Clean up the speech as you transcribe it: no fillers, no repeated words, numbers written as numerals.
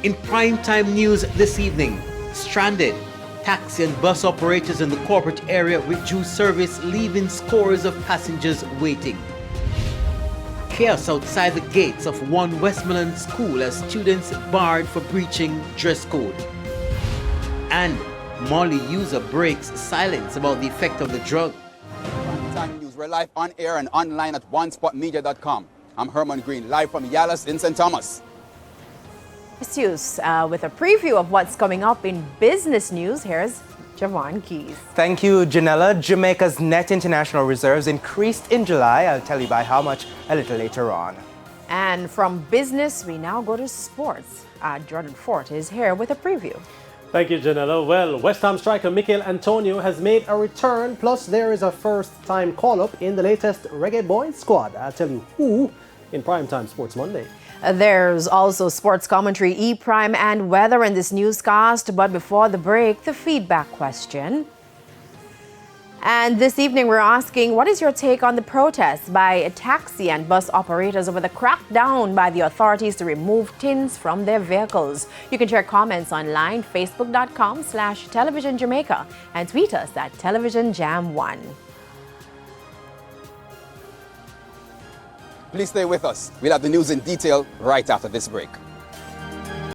In primetime news this evening, stranded. Taxi and bus operators in the corporate area reduce service, leaving scores of passengers waiting. Chaos outside the gates of one Westmoreland school as students barred for breaching dress code. And Molly user breaks silence about the effect of the drug. Primetime News, we're live on air and online at onespotmedia.com. I'm Herman Green, live from Yalas in St. Thomas. With a preview of what's coming up in business news, here's Javon Keys. Thank you, Janella. Jamaica's net international reserves increased in July. I'll tell you by how much a little later on. And from business, we now go to sports. Jordan Fort is here with a preview. Thank you, Janella. Well, West Ham striker Mikel Antonio has made a return, plus there is a first-time call-up in the latest Reggae Boys squad. I'll tell you who in Primetime Sports Monday. There's also sports commentary, E-Prime, and weather in this newscast. But before the break, the feedback question. And this evening, we're asking, what is your take on the protests by taxi and bus operators over the crackdown by the authorities to remove tins from their vehicles? You can share comments online, facebook.com/Television Jamaica, and tweet us at TelevisionJam1. Please stay with us. We'll have the news in detail right after this break.